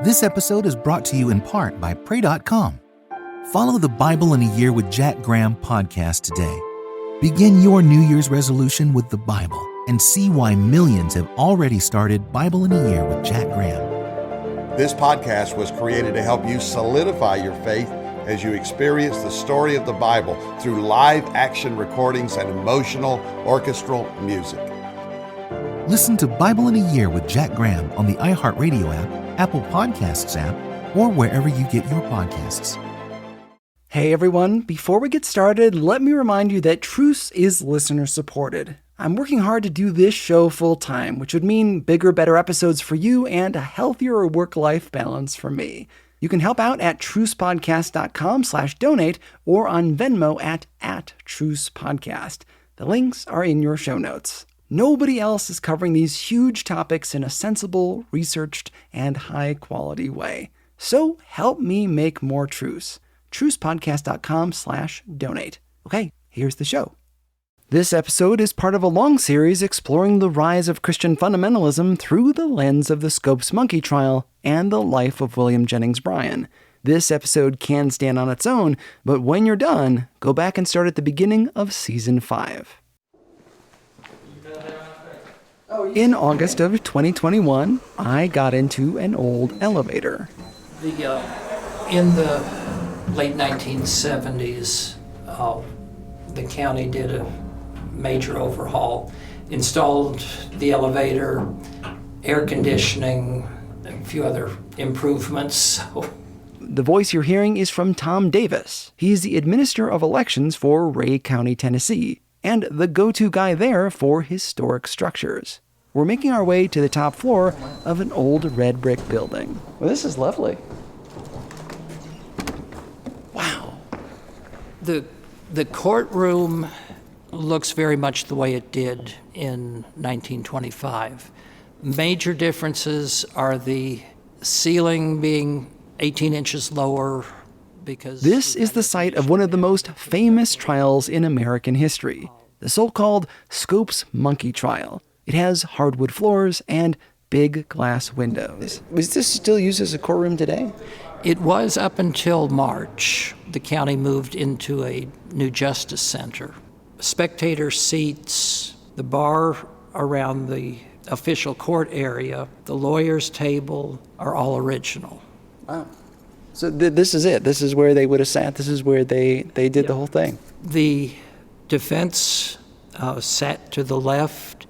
This episode is brought to you in part by Pray.com. Follow the Bible in a Year with Jack Graham podcast today. Begin your New Year's resolution with the Bible and see why millions have already started Bible in a Year with Jack Graham. This podcast was created to help you solidify your faith as you experience the story of the Bible through live action recordings and emotional orchestral music. Listen to Bible in a Year with Jack Graham on the iHeartRadio app, Apple Podcasts app, or wherever you get your podcasts. Hey everyone, before we get started, let me remind you that Truce is listener supported. I'm working hard to do this show full time, which would mean bigger, better episodes for you and a healthier work-life balance for me. You can help out at trucepodcast.com/donate or on Venmo at @trucepodcast. The links are in your show notes. Nobody else is covering these huge topics in a sensible, researched, and high-quality way. So help me make more Truce. trucepodcast.com/donate. Okay, here's the show. This episode is part of a long series exploring the rise of Christian fundamentalism through the lens of the Scopes monkey trial and the life of William Jennings Bryan. This episode can stand on its own, but when you're done, go back and start at the beginning of Season 5. In August of 2021, I got into an old elevator. In the late 1970s, the county did a major overhaul, installed the elevator, air conditioning, a few other improvements. The voice you're hearing is from Tom Davis. He's the administrator of elections for Ray County, Tennessee, and the go-to guy there for historic structures. We're making our way to the top floor of an old red brick building. Well, this is lovely. Wow. The courtroom looks very much the way it did in 1925. Major differences are the ceiling being 18 inches lower because... This is the site of one of the most famous trials in American history, the so-called Scopes monkey trial. It has hardwood floors and big glass windows. Is this still used as a courtroom today? It was up until March. The county moved into a new justice center. Spectator seats, the bar around the official court area, the lawyer's table are all original. Wow. So this is it. This is where they would have sat. This is where they did the whole thing. The defense sat to the left,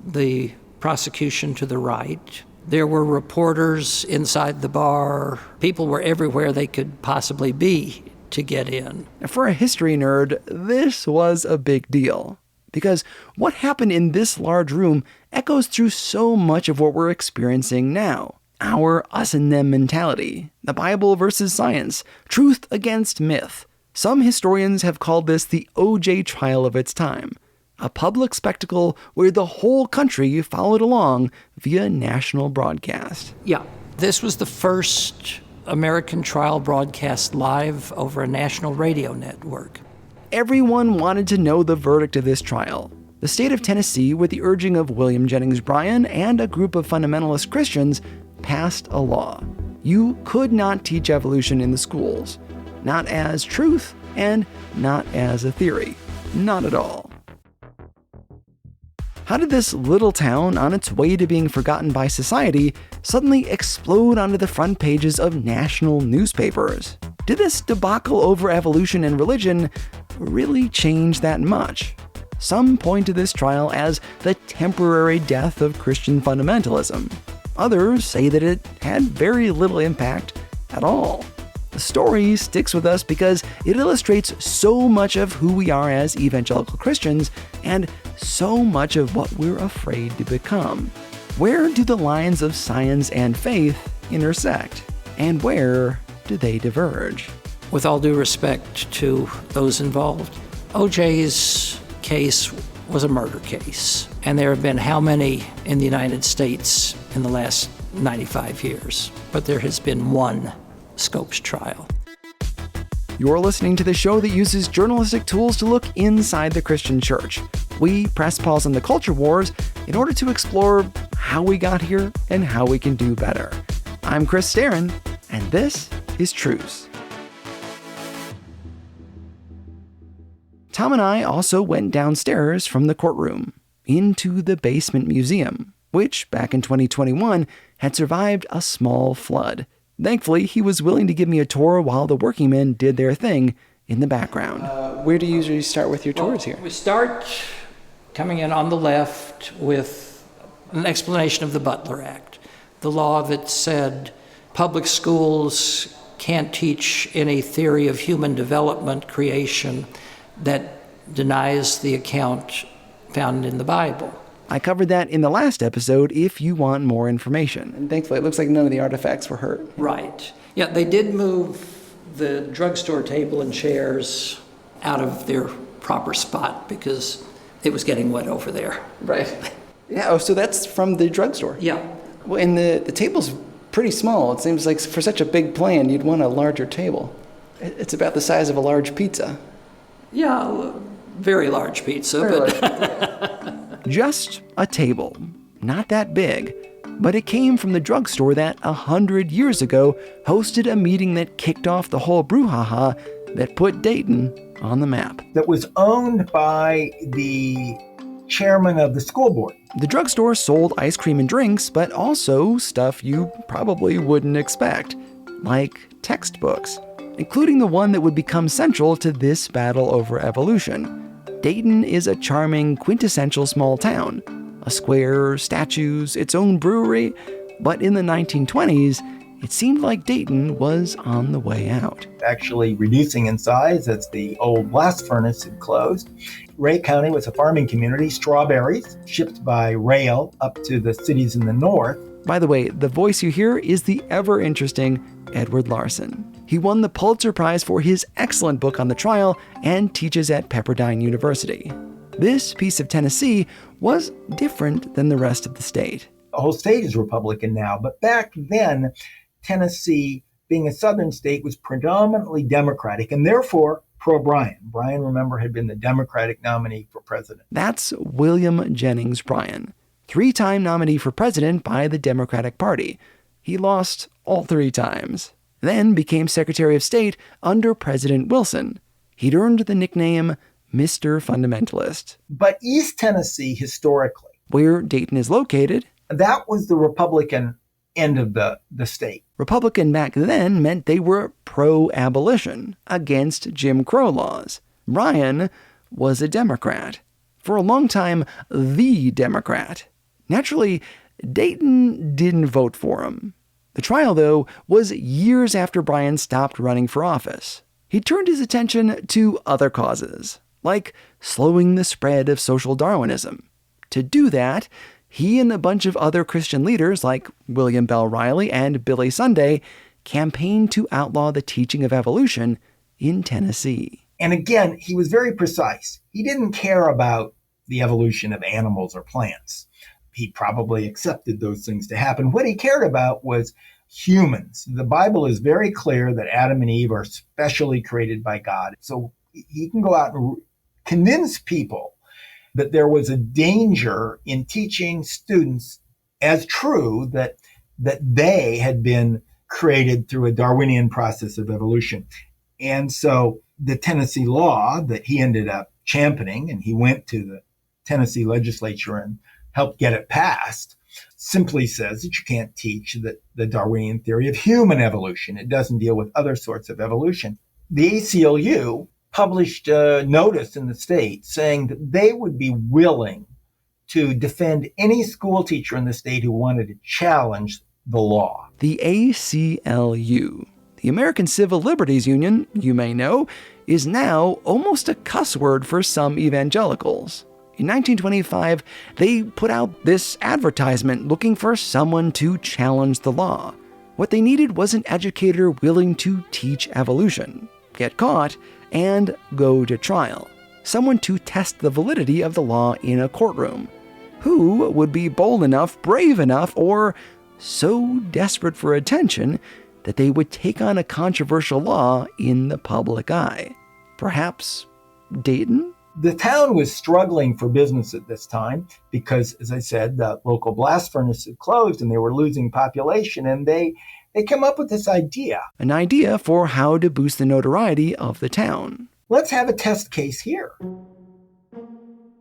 the prosecution to the right. There were reporters inside the bar. People were everywhere they could possibly be to get in. For a history nerd, this was a big deal. Because what happened in this large room echoes through so much of what we're experiencing now. Our us and them mentality, the Bible versus science, truth against myth. Some historians have called this the OJ trial of its time. A public spectacle where the whole country followed along via national broadcast. Yeah, this was the first American trial broadcast live over a national radio network. Everyone wanted to know the verdict of this trial. The state of Tennessee, with the urging of William Jennings Bryan and a group of fundamentalist Christians, passed a law. You could not teach evolution in the schools. Not as truth and not as a theory. Not at all. How did this little town, on its way to being forgotten by society, suddenly explode onto the front pages of national newspapers? Did this debacle over evolution and religion really change that much? Some point to this trial as the temporary death of Christian fundamentalism. Others say that it had very little impact at all. The story sticks with us because it illustrates so much of who we are as evangelical Christians and so much of what we're afraid to become. Where do the lines of science and faith intersect? And where do they diverge? With all due respect to those involved, OJ's case was a murder case. And there have been how many in the United States in the last 95 years? But there has been one Scopes trial. You're listening to the show that uses journalistic tools to look inside the Christian church. We press pause on the culture wars in order to explore how we got here and how we can do better. I'm Chris Staron, and this is Truce. Tom and I also went downstairs from the courtroom into the basement museum, which back in 2021 had survived a small flood. Thankfully, he was willing to give me a tour while the working men did their thing in the background. Where do you usually start with your tours here? We start coming in on the left with an explanation of the Butler Act, the law that said public schools can't teach any theory of human development creation that denies the account found in the Bible. I covered that in the last episode if you want more information. And thankfully, it looks like none of the artifacts were hurt. Right. Yeah, they did move the drugstore table and chairs out of their proper spot because it was getting wet over there. Right. Yeah, oh, so that's from the drugstore? Yeah. Well, and the table's pretty small. It seems like for such a big plan, you'd want a larger table. It's about the size of a large pizza. Yeah, very large pizza. Just a table. Not that big. But it came from the drugstore that 100 years ago hosted a meeting that kicked off the whole brouhaha that put Dayton on the map. That was owned by the chairman of the school board. The drugstore sold ice cream and drinks, but also stuff you probably wouldn't expect, like textbooks, including the one that would become central to this battle over evolution. Dayton is a charming, quintessential small town. A square, statues, its own brewery, but in the 1920s, it seemed like Dayton was on the way out. Actually reducing in size as the old blast furnace had closed. Ray County was a farming community, strawberries shipped by rail up to the cities in the north. By the way, the voice you hear is the ever-interesting Edward Larson. He won the Pulitzer Prize for his excellent book on the trial and teaches at Pepperdine University. This piece of Tennessee was different than the rest of the state. The whole state is Republican now, but back then, Tennessee, being a southern state, was predominantly Democratic and therefore pro-Bryan. Bryan, remember, had been the Democratic nominee for president. That's William Jennings Bryan, 3-time nominee for president by the Democratic Party. He lost all 3 times, then became Secretary of State under President Wilson. He'd earned the nickname Mr. Fundamentalist. But East Tennessee, historically, where Dayton is located, that was the Republican end of the state. Republican back then meant they were pro-abolition, against Jim Crow laws. Bryan was a Democrat. For a long time, the Democrat. Naturally, Dayton didn't vote for him. The trial, though, was years after Bryan stopped running for office. He turned his attention to other causes, like slowing the spread of social Darwinism. To do that, he and a bunch of other Christian leaders like William Bell Riley and Billy Sunday campaigned to outlaw the teaching of evolution in Tennessee. And again, he was very precise. He didn't care about the evolution of animals or plants. He probably accepted those things to happen. What he cared about was humans. The Bible is very clear that Adam and Eve are specially created by God. So he can go out and convince people that there was a danger in teaching students as true that they had been created through a Darwinian process of evolution. And so the Tennessee law that he ended up championing, and he went to the Tennessee legislature and helped get it passed, simply says that you can't teach the Darwinian theory of human evolution. It doesn't deal with other sorts of evolution. The ACLU published a notice in the state saying that they would be willing to defend any school teacher in the state who wanted to challenge the law. The ACLU, the American Civil Liberties Union, you may know, is now almost a cuss word for some evangelicals. In 1925, they put out this advertisement looking for someone to challenge the law. What they needed was an educator willing to teach evolution, get caught, and go to trial. Someone to test the validity of the law in a courtroom. Who would be bold enough, brave enough, or so desperate for attention that they would take on a controversial law in the public eye? Perhaps Dayton? The town was struggling for business at this time because, as I said, the local blast furnace had closed and they were losing population, and they came up with this idea. An idea for how to boost the notoriety of the town. Let's have a test case here.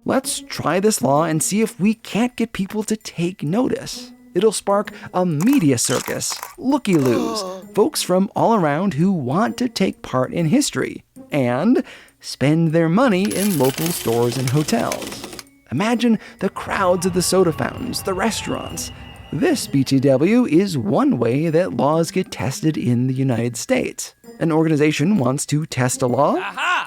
Let's try this law and see if we can't get people to take notice. It'll spark a media circus, looky-loos, folks from all around who want to take part in history and spend their money in local stores and hotels. Imagine the crowds at the soda fountains, the restaurants. This, BTW, is one way that laws get tested in the United States. An organization wants to test a law,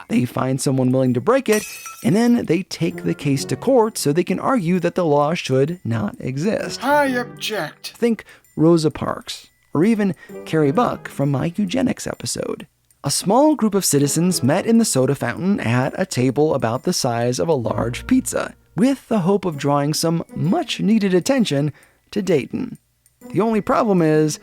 they find someone willing to break it, and then they take the case to court so they can argue that the law should not exist. I object. Think Rosa Parks, or even Carrie Buck from my eugenics episode. A small group of citizens met in the soda fountain at a table about the size of a large pizza, with the hope of drawing some much-needed attention to Dayton. The only problem is,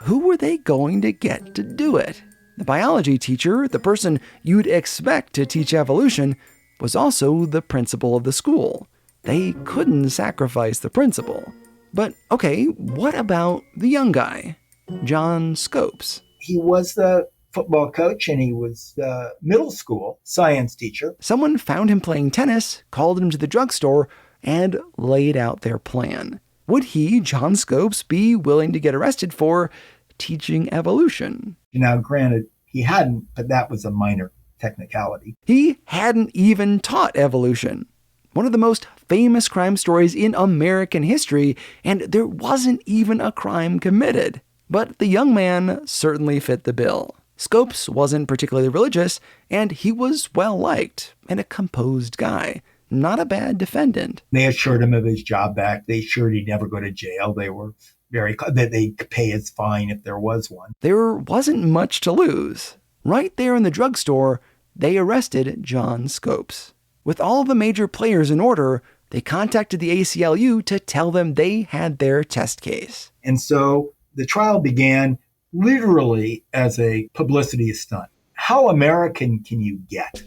who were they going to get to do it? The biology teacher, the person you'd expect to teach evolution, was also the principal of the school. They couldn't sacrifice the principal. But okay, what about the young guy, John Scopes? He was the football coach and he was the middle school science teacher. Someone found him playing tennis, called him to the drugstore, and laid out their plan. Would he, John Scopes, be willing to get arrested for teaching evolution? Now, granted, he hadn't, but that was a minor technicality. He hadn't even taught evolution. One of the most famous crime stories in American history, and there wasn't even a crime committed. But the young man certainly fit the bill. Scopes wasn't particularly religious, and he was well-liked and a composed guy. Not a bad defendant. They assured him of his job back. They assured he'd never go to jail. They were that they'd pay his fine if there was one. There wasn't much to lose. Right there in the drugstore, they arrested John Scopes. With all the major players in order, they contacted the ACLU to tell them they had their test case. And so the trial began literally as a publicity stunt. How American can you get?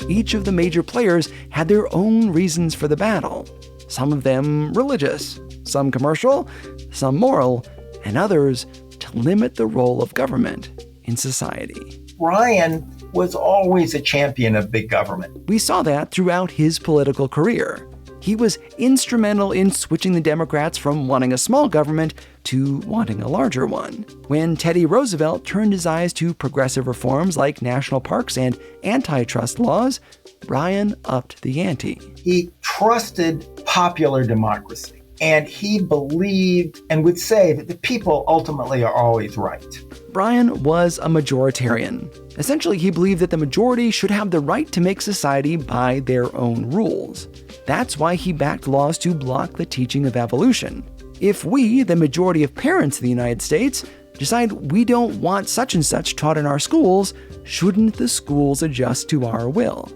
Each of the major players had their own reasons for the battle. Some of them religious, some commercial, some moral, and others to limit the role of government in society. Bryan was always a champion of big government. We saw that throughout his political career. He was instrumental in switching the Democrats from wanting a small government to wanting a larger one. When Teddy Roosevelt turned his eyes to progressive reforms like national parks and antitrust laws, Bryan upped the ante. He trusted popular democracy, and he believed and would say that the people ultimately are always right. Bryan was a majoritarian. Essentially, he believed that the majority should have the right to make society by their own rules. That's why he backed laws to block the teaching of evolution. If we, the majority of parents in the United States, decide we don't want such and such taught in our schools, shouldn't the schools adjust to our will?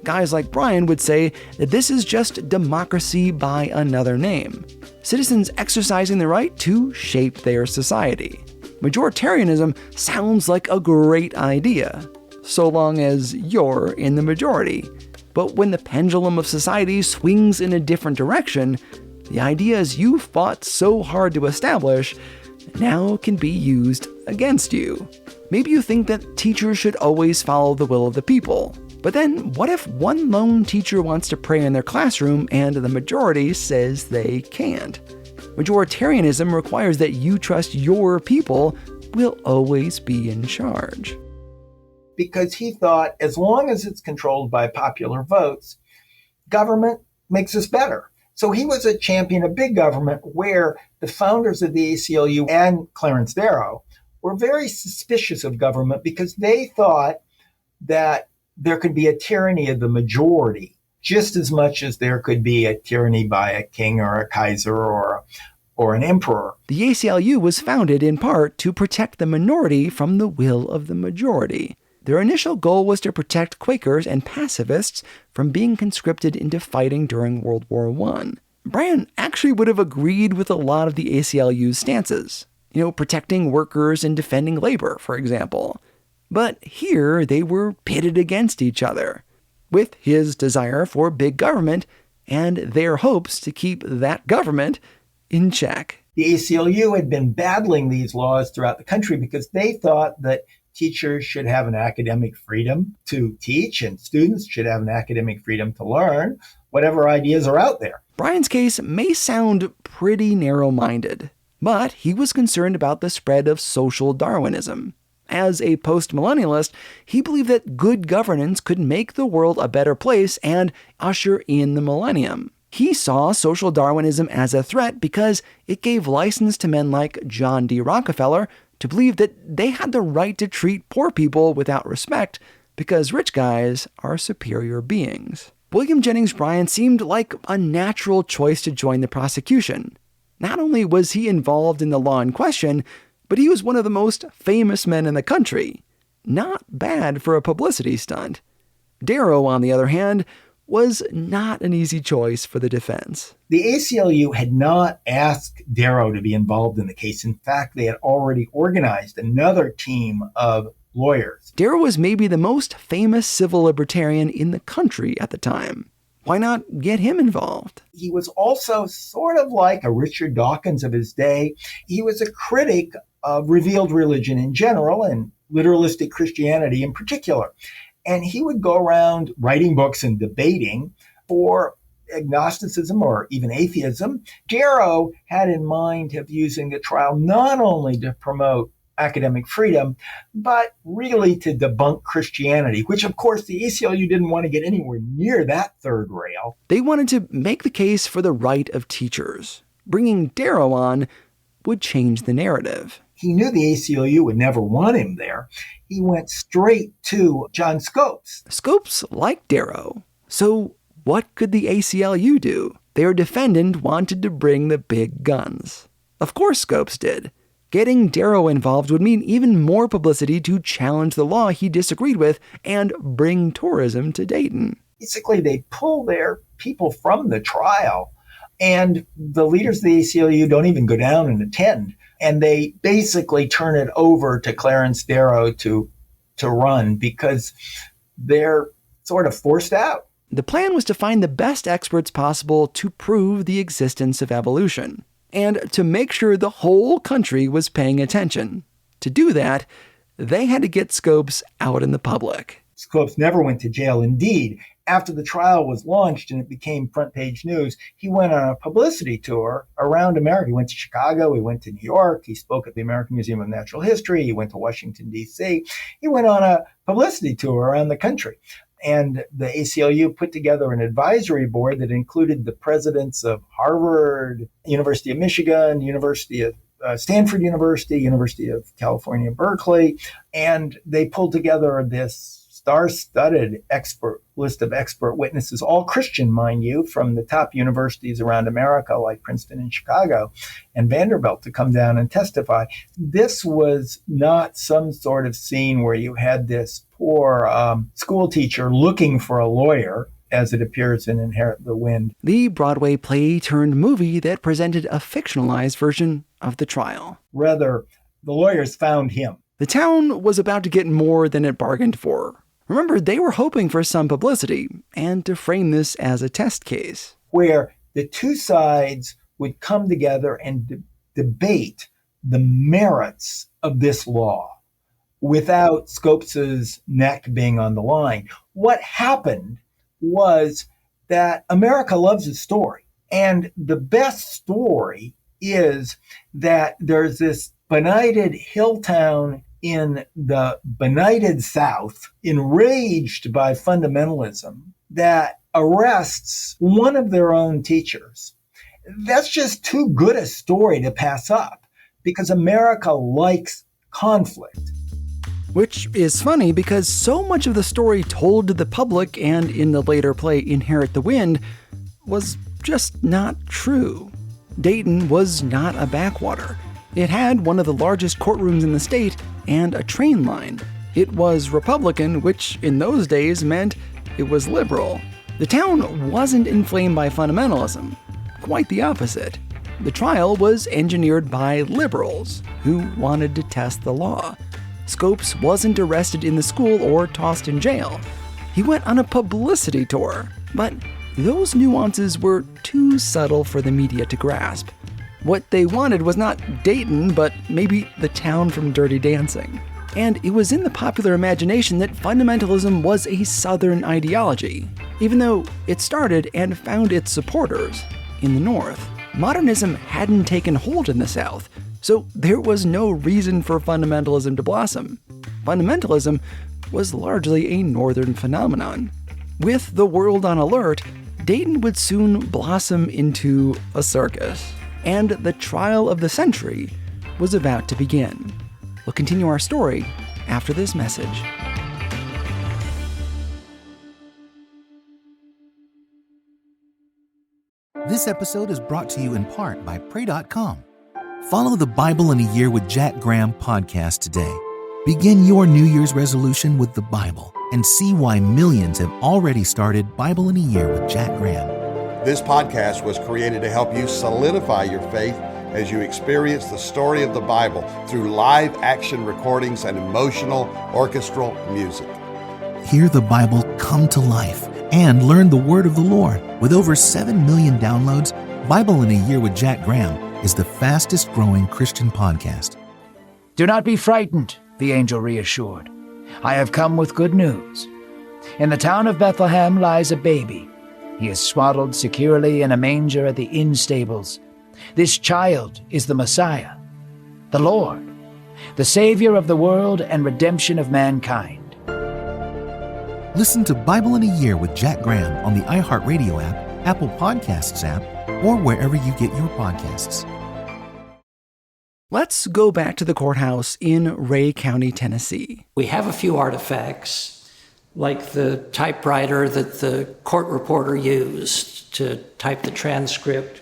Guys like Bryan would say that this is just democracy by another name. Citizens exercising the right to shape their society. Majoritarianism sounds like a great idea, so long as you're in the majority. But when the pendulum of society swings in a different direction, the ideas you fought so hard to establish now can be used against you. Maybe you think that teachers should always follow the will of the people. But then, what if one lone teacher wants to pray in their classroom and the majority says they can't? Majoritarianism requires that you trust your people will always be in charge. Because he thought as long as it's controlled by popular votes, government makes us better. So he was a champion of big government, where the founders of the ACLU and Clarence Darrow were very suspicious of government because they thought that there could be a tyranny of the majority just as much as there could be a tyranny by a king or a Kaiser or an emperor. The ACLU was founded in part to protect the minority from the will of the majority. Their initial goal was to protect Quakers and pacifists from being conscripted into fighting during World War I. Bryan actually would have agreed with a lot of the ACLU's stances. Protecting workers and defending labor, for example. But here they were pitted against each other, with his desire for big government and their hopes to keep that government in check. The ACLU had been battling these laws throughout the country because they thought that teachers should have an academic freedom to teach and students should have an academic freedom to learn whatever ideas are out there. Bryan's case may sound pretty narrow-minded, but he was concerned about the spread of social Darwinism. As a post-millennialist, he believed that good governance could make the world a better place and usher in the millennium. He saw social Darwinism as a threat because it gave license to men like John D. Rockefeller to believe that they had the right to treat poor people without respect because rich guys are superior beings. William Jennings Bryan seemed like a natural choice to join the prosecution. Not only was he involved in the law in question, but he was one of the most famous men in the country. Not bad for a publicity stunt. Darrow, on the other hand, was not an easy choice for the defense. The ACLU had not asked Darrow to be involved in the case. In fact, they had already organized another team of lawyers. Darrow was maybe the most famous civil libertarian in the country at the time. Why not get him involved? He was also sort of like a Richard Dawkins of his day. He was a critic of revealed religion in general and literalistic Christianity in particular. And he would go around writing books and debating for agnosticism or even atheism. Darrow had in mind of using the trial not only to promote academic freedom, but really to debunk Christianity, which of course the ACLU didn't want to get anywhere near that third rail. They wanted to make the case for the right of teachers. Bringing Darrow on would change the narrative. He knew the ACLU would never want him there. He went straight to John Scopes. Scopes liked Darrow. So what could the ACLU do? Their defendant wanted to bring the big guns. Of course Scopes did. Getting Darrow involved would mean even more publicity to challenge the law he disagreed with and bring tourism to Dayton. Basically, they pull their people from the trial, and the leaders of the ACLU don't even go down and attend. And they basically turn it over to Clarence Darrow to run because they're sort of forced out. The plan was to find the best experts possible to prove the existence of evolution, and to make sure the whole country was paying attention. To do that, they had to get Scopes out in the public. Scopes never went to jail. Indeed, after the trial was launched and it became front page news, he went on a publicity tour around America. He went to Chicago, he went to New York, he spoke at the American Museum of Natural History, he went to Washington, D.C. He went on a publicity tour around the country. And the ACLU put together an advisory board that included the presidents of Harvard, University of Michigan, University of Stanford University, University of California, Berkeley. And they pulled together this star-studded list of expert witnesses, all Christian, mind you, from the top universities around America like Princeton and Chicago and Vanderbilt to come down and testify. This was not some sort of scene where you had this poor school teacher looking for a lawyer, as it appears in Inherit the Wind. The Broadway play turned movie that presented a fictionalized version of the trial. Rather, the lawyers found him. The town was about to get more than it bargained for. Remember, they were hoping for some publicity and to frame this as a test case, where the two sides would come together and debate the merits of this law without Scopes' neck being on the line. What happened was that America loves a story. And the best story is that there's this benighted hill town in the benighted South, enraged by fundamentalism, that arrests one of their own teachers. That's just too good a story to pass up because America likes conflict. Which is funny because so much of the story told to the public and in the later play Inherit the Wind was just not true. Dayton was not a backwater. It had one of the largest courtrooms in the state and a train line. It was Republican, which in those days meant it was liberal. The town wasn't inflamed by fundamentalism. Quite the opposite. The trial was engineered by liberals who wanted to test the law. Scopes wasn't arrested in the school or tossed in jail. He went on a publicity tour, but those nuances were too subtle for the media to grasp. What they wanted was not Dayton, but maybe the town from Dirty Dancing. And it was in the popular imagination that fundamentalism was a Southern ideology, even though it started and found its supporters in the North. Modernism hadn't taken hold in the South, so there was no reason for fundamentalism to blossom. Fundamentalism was largely a Northern phenomenon. With the world on alert, Dayton would soon blossom into a circus, and the trial of the century was about to begin. We'll continue our story after this message. This episode is brought to you in part by Pray.com. Follow the Bible in a Year with Jack Graham podcast today. Begin your New Year's resolution with the Bible and see why millions have already started Bible in a Year with Jack Graham. This podcast was created to help you solidify your faith as you experience the story of the Bible through live action recordings and emotional orchestral music. Hear the Bible come to life and learn the word of the Lord. With over 7 million downloads, Bible in a Year with Jack Graham is the fastest growing Christian podcast. Do not be frightened, the angel reassured. I have come with good news. In the town of Bethlehem lies a baby. He is swaddled securely in a manger at the inn stables. This child is the Messiah, the Lord, the Savior of the world and redemption of mankind. Listen to Bible in a Year with Jack Graham on the iHeartRadio app, Apple Podcasts app, or wherever you get your podcasts. Let's go back to the courthouse in Ray County, Tennessee. We have a few artifacts, like the typewriter that the court reporter used to type the transcript.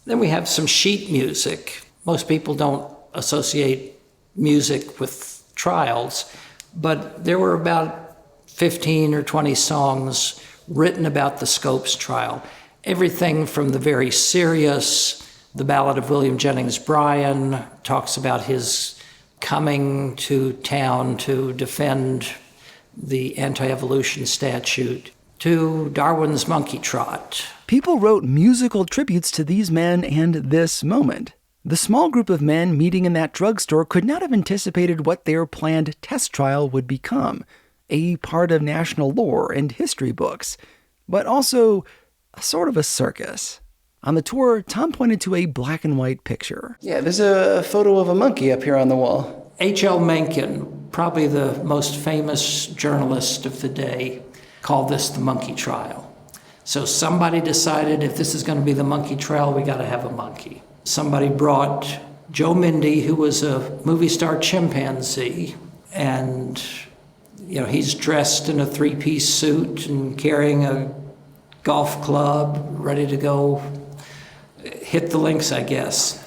Then we have some sheet music. Most people don't associate music with trials, but there were about 15 or 20 songs written about the Scopes trial. Everything from the very serious, the Ballad of William Jennings Bryan talks about his coming to town to defend the anti-evolution statute, to Darwin's monkey trot. People wrote musical tributes to these men and this moment. The small group of men meeting in that drugstore could not have anticipated what their planned test trial would become, a part of national lore and history books, but also a sort of a circus. On the tour, Tom pointed to a black and white picture. Yeah, there's a photo of a monkey up here on the wall. H.L. Mencken, probably the most famous journalist of the day, called this the monkey trial. So somebody decided if this is going to be the monkey trial, we got to have a monkey. Somebody brought Joe Mindy, who was a movie star chimpanzee, and he's dressed in a three-piece suit and carrying a golf club, ready to go hit the links, I guess.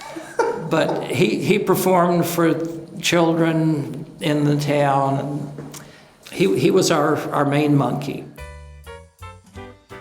But he performed for children in the town, and he was our main monkey.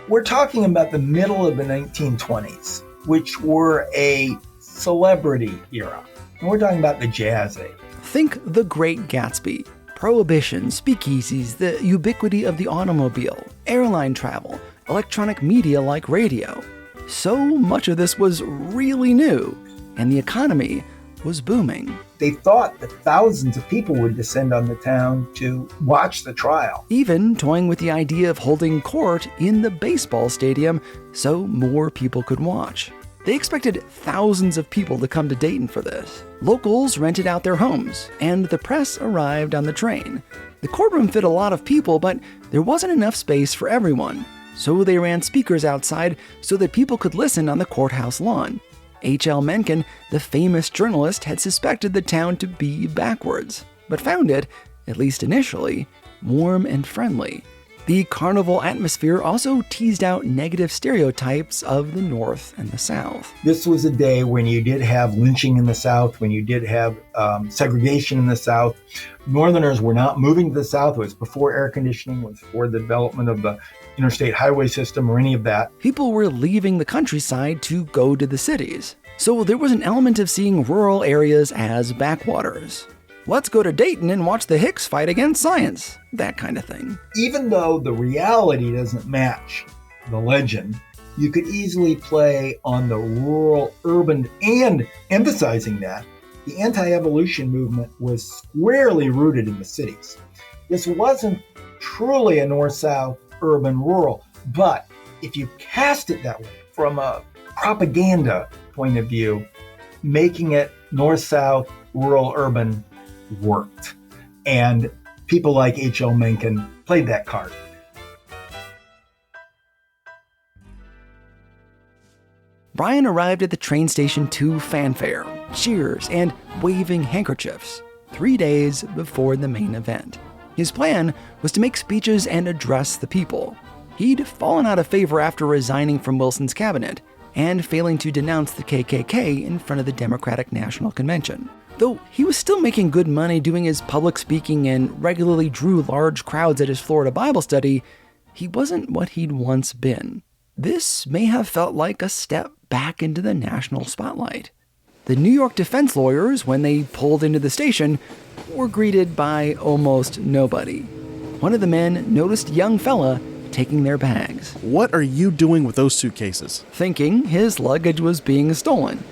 We're talking about the middle of the 1920s, which were a celebrity era. And we're talking about the jazz age. Think The Great Gatsby, Prohibition, speakeasies, the ubiquity of the automobile, airline travel, electronic media like radio. So much of this was really new, and the economy was booming. They thought that thousands of people would descend on the town to watch the trial. Even toying with the idea of holding court in the baseball stadium so more people could watch. They expected thousands of people to come to Dayton for this. Locals rented out their homes, and the press arrived on the train. The courtroom fit a lot of people, but there wasn't enough space for everyone. So they ran speakers outside so that people could listen on the courthouse lawn. H.L. Mencken, the famous journalist, had suspected the town to be backwards, but found it, at least initially, warm and friendly. The carnival atmosphere also teased out negative stereotypes of the North and the South. This was a day when you did have lynching in the South, when you did have segregation in the South. Northerners were not moving to the South. It was before air conditioning, it was before the development of the interstate highway system or any of that. People were leaving the countryside to go to the cities. So there was an element of seeing rural areas as backwaters. let's go to Dayton and watch the Hicks fight against science. That kind of thing. Even though the reality doesn't match the legend, you could easily play on the rural-urban, and emphasizing that, the anti-evolution movement was squarely rooted in the cities. This wasn't truly a north-south urban-rural, but if you cast it that way, from a propaganda point of view, making it north-south, rural-urban worked. And people like H.L. Mencken played that card. Bryan arrived at the train station to fanfare, cheers, and waving handkerchiefs 3 days before the main event. His plan was to make speeches and address the people. He'd fallen out of favor after resigning from Wilson's cabinet and failing to denounce the KKK in front of the Democratic National Convention. Though he was still making good money doing his public speaking and regularly drew large crowds at his Florida Bible study, he wasn't what he'd once been. This may have felt like a step back into the national spotlight. The New York defense lawyers, when they pulled into the station, were greeted by almost nobody. One of the men noticed a young fella taking their bags. What are you doing with those suitcases? Thinking his luggage was being stolen.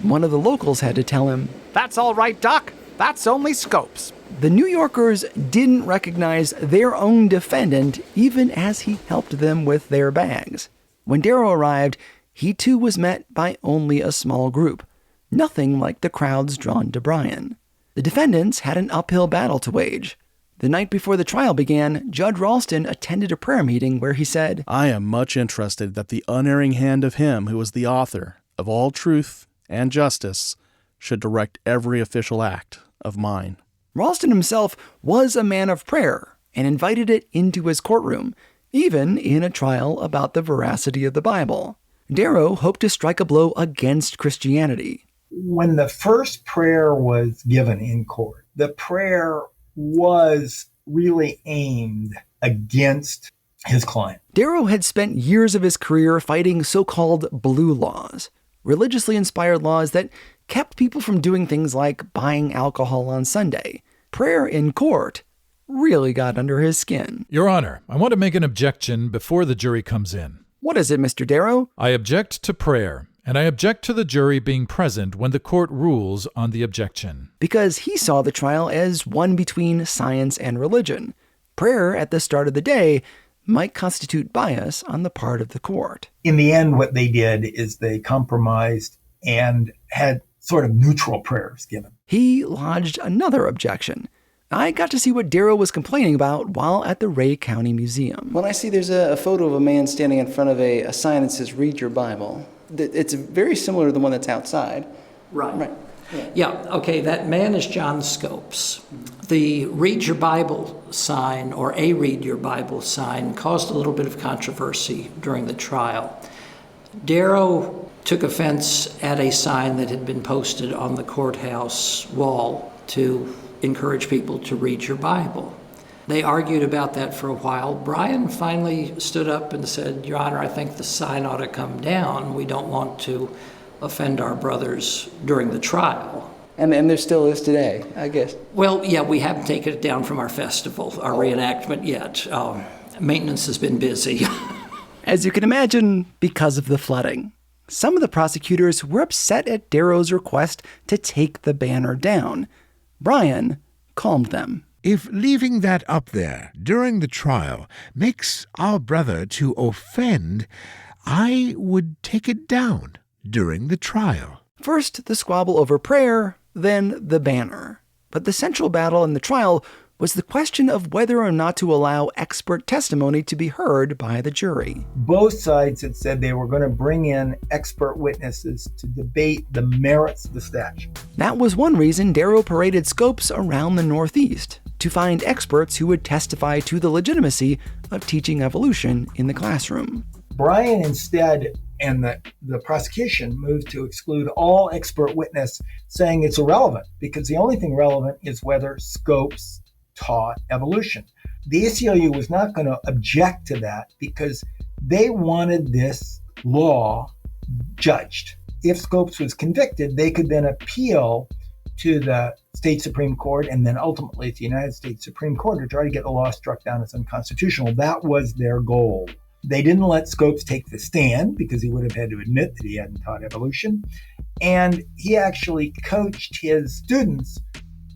One of the locals had to tell him, That's all right, Doc. That's only Scopes. the New Yorkers didn't recognize their own defendant even as he helped them with their bags. When Darrow arrived, he too was met by only a small group, nothing like the crowds drawn to Bryan. The defendants had an uphill battle to wage. The night before the trial began, Judge Ralston attended a prayer meeting where he said, I am much interested that the unerring hand of him who is the author of all truth and justice should direct every official act of mine. Ralston himself was a man of prayer and invited it into his courtroom, even in a trial about the veracity of the Bible. Darrow hoped to strike a blow against Christianity. When the first prayer was given in court, the prayer was really aimed against his client. Darrow had spent years of his career fighting so-called blue laws, religiously inspired laws that kept people from doing things like buying alcohol on Sunday. Prayer in court really got under his skin. Your Honor, I want to make an objection before the jury comes in. What is it, Mr. Darrow? I object to prayer, and I object to the jury being present when the court rules on the objection. Because he saw the trial as one between science and religion. Prayer at the start of the day might constitute bias on the part of the court. In the end, what they did is they compromised and had sort of neutral prayers given. He lodged another objection. I got to see what Darrow was complaining about while at the Ray County Museum. When I see there's a photo of a man standing in front of a sign that says, read your Bible, it's very similar to the one that's outside. Right. Yeah, okay, that man is John Scopes. The Read Your Bible sign, or a Read Your Bible sign, caused a little bit of controversy during the trial. Darrow took offense at a sign that had been posted on the courthouse wall to encourage people to read your Bible. They argued about that for a while. Bryan finally stood up and said, Your Honor, I think the sign ought to come down. We don't want to offend our brothers during the trial. And there still is today, I guess. Well, yeah, we haven't taken it down from our festival, our reenactment yet. Maintenance has been busy. As you can imagine, because of the flooding. Some of the prosecutors were upset at Darrow's request to take the banner down. Bryan calmed them. If leaving that up there during the trial makes our brother to offend, I would take it down during the trial. First, the squabble over prayer, then the banner. But the central battle in the trial was the question of whether or not to allow expert testimony to be heard by the jury. Both sides had said they were going to bring in expert witnesses to debate the merits of the statute. That was one reason Darrow paraded Scopes around the Northeast, to find experts who would testify to the legitimacy of teaching evolution in the classroom. Bryan instead, and the prosecution, moved to exclude all expert witness, saying it's irrelevant because the only thing relevant is whether Scopes taught evolution. The ACLU was not going to object to that because they wanted this law judged. If Scopes was convicted, they could then appeal to the state Supreme Court and then ultimately to the United States Supreme Court to try to get the law struck down as unconstitutional. That was their goal. They didn't let Scopes take the stand because he would have had to admit that he hadn't taught evolution. And he actually coached his students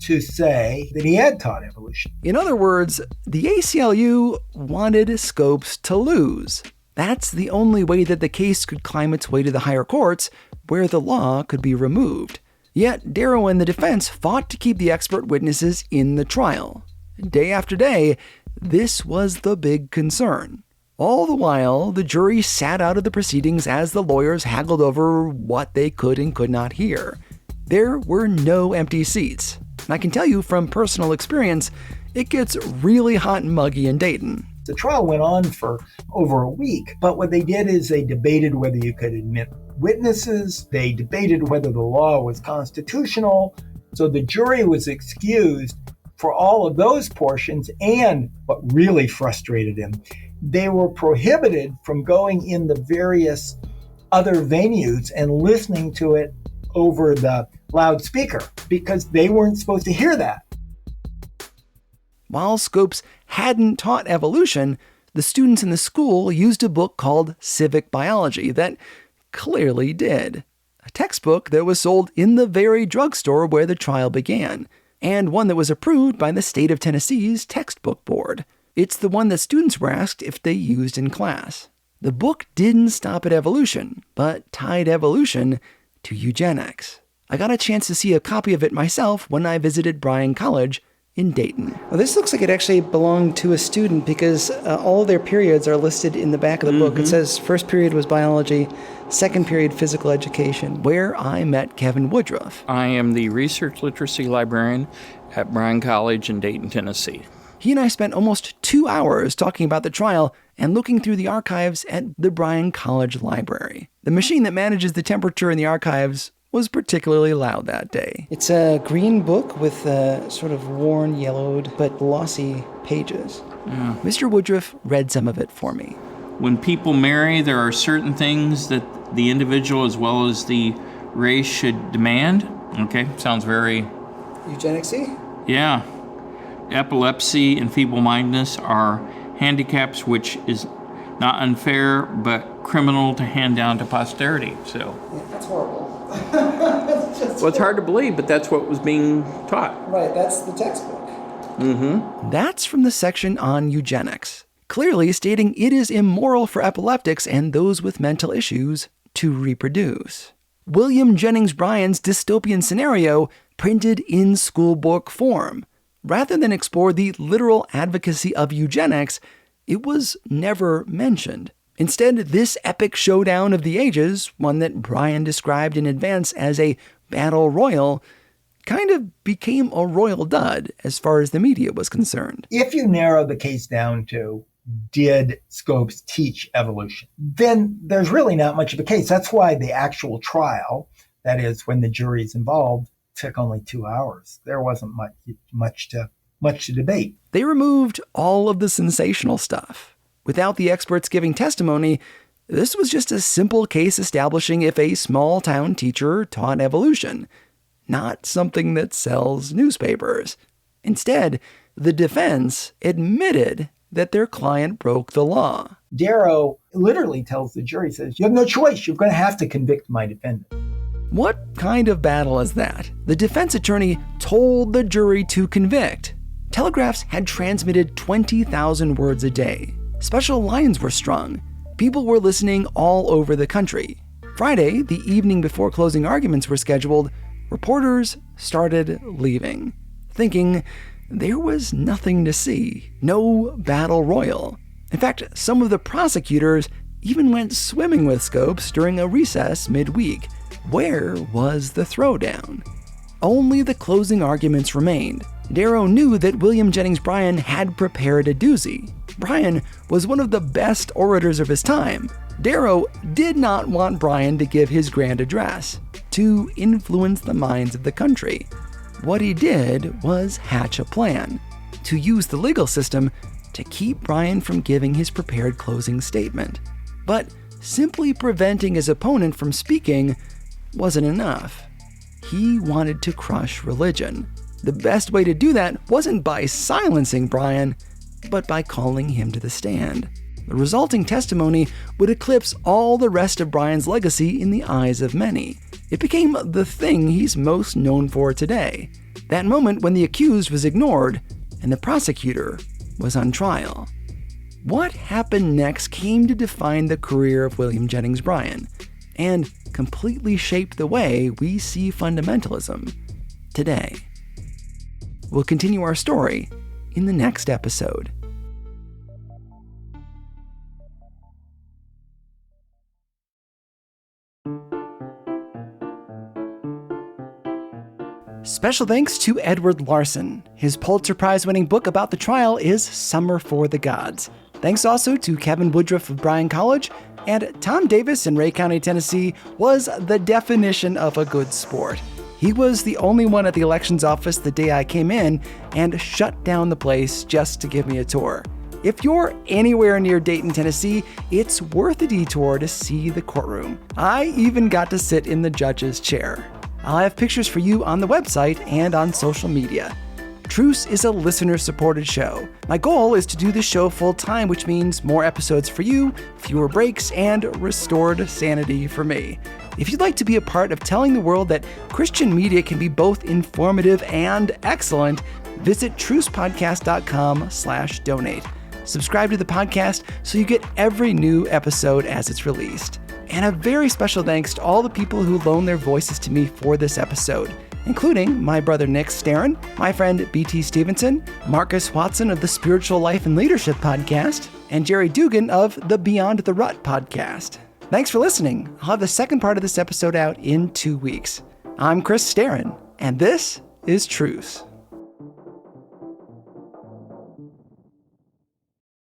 to say that he had taught evolution. In other words, the ACLU wanted Scopes to lose. That's the only way that the case could climb its way to the higher courts, where the law could be removed. Yet Darrow and the defense fought to keep the expert witnesses in the trial. Day after day, this was the big concern. All the while, the jury sat out of the proceedings as the lawyers haggled over what they could and could not hear. There were no empty seats. And I can tell you from personal experience, it gets really hot and muggy in Dayton. The trial went on for over a week, but what they did is they debated whether you could admit witnesses. They debated whether the law was constitutional. So the jury was excused for all of those portions. And what really frustrated him, they were prohibited from going in the various other venues and listening to it over the loudspeaker because they weren't supposed to hear that. While Scopes hadn't taught evolution, the students in the school used a book called Civic Biology that clearly did. A textbook that was sold in the very drugstore where the trial began, and one that was approved by the state of Tennessee's textbook board. It's the one that students were asked if they used in class. The book didn't stop at evolution, but tied evolution to eugenics. I got a chance to see a copy of it myself when I visited Bryan College in Dayton. Well, this looks like it actually belonged to a student because all of their periods are listed in the back of the book. It says first period was biology, second period physical education. Where I met Kevin Woodruff. I am the research literacy librarian at Bryan College in Dayton, Tennessee. He and I spent almost 2 hours talking about the trial and looking through the archives at the Bryan College Library. The machine that manages the temperature in the archives was particularly loud that day. It's a green book with sort of worn, yellowed, but glossy pages. Yeah. Mr. Woodruff read some of it for me. When people marry, there are certain things that the individual as well as the race should demand. Okay, sounds very... Eugenics-y? Yeah. Epilepsy and feeble-mindedness are handicaps which is not unfair but criminal to hand down to posterity. So yeah, that's horrible. Well, it's hard to believe, but that's what was being taught. Right, that's the textbook. That's from the section on eugenics, clearly stating it is immoral for epileptics and those with mental issues to reproduce. William Jennings Bryan's dystopian scenario printed in schoolbook form. Rather than explore the literal advocacy of eugenics, it was never mentioned. Instead, this epic showdown of the ages, one that Bryan described in advance as a battle royal, kind of became a royal dud as far as the media was concerned. If you narrow the case down to, did Scopes teach evolution, then there's really not much of a case. That's why the actual trial, that is when the jury is involved, took only 2 hours. There wasn't much to debate. They removed all of the sensational stuff. Without the experts giving testimony, this was just a simple case establishing if a small-town teacher taught evolution, not something that sells newspapers. Instead, the defense admitted that their client broke the law. Darrow literally tells the jury, says, you have no choice. You're going to have to convict my defendant. What kind of battle is that? The defense attorney told the jury to convict. Telegraphs had transmitted 20,000 words a day. Special lines were strung. People were listening all over the country. Friday, the evening before closing arguments were scheduled, reporters started leaving, thinking there was nothing to see, no battle royal. In fact, some of the prosecutors even went swimming with Scopes during a recess midweek. Where was the throwdown? Only the closing arguments remained. Darrow knew that William Jennings Bryan had prepared a doozy. Bryan was one of the best orators of his time. Darrow did not want Bryan to give his grand address, to influence the minds of the country. What he did was hatch a plan, to use the legal system to keep Bryan from giving his prepared closing statement. But simply preventing his opponent from speaking wasn't enough. He wanted to crush religion. The best way to do that wasn't by silencing Bryan, but by calling him to the stand. The resulting testimony would eclipse all the rest of Bryan's legacy in the eyes of many. It became the thing he's most known for today. That moment when the accused was ignored and the prosecutor was on trial. What happened next came to define the career of William Jennings Bryan and completely shape the way we see fundamentalism today. We'll continue our story in the next episode. Special thanks to Edward Larson. His Pulitzer Prize-winning book about the trial is Summer for the Gods. Thanks also to Kevin Woodruff of Bryan College, and Tom Davis in Ray County, Tennessee was the definition of a good sport. He was the only one at the elections office the day I came in and shut down the place just to give me a tour. If you're anywhere near Dayton, Tennessee, it's worth a detour to see the courtroom. I even got to sit in the judge's chair. I'll have pictures for you on the website and on social media. Truce is a listener-supported show. My goal is to do this show full-time, which means more episodes for you, fewer breaks, and restored sanity for me. If you'd like to be a part of telling the world that Christian media can be both informative and excellent, visit trucepodcast.com/donate. Subscribe to the podcast so you get every new episode as it's released. And a very special thanks to all the people who loaned their voices to me for this episode, including my brother Nick Starrin, my friend BT Stevenson, Marcus Watson of the Spiritual Life and Leadership podcast, and Jerry Dugan of the Beyond the Rut podcast. Thanks for listening. I'll have the second part of this episode out in 2 weeks. I'm Chris Starrin, and this is Truce.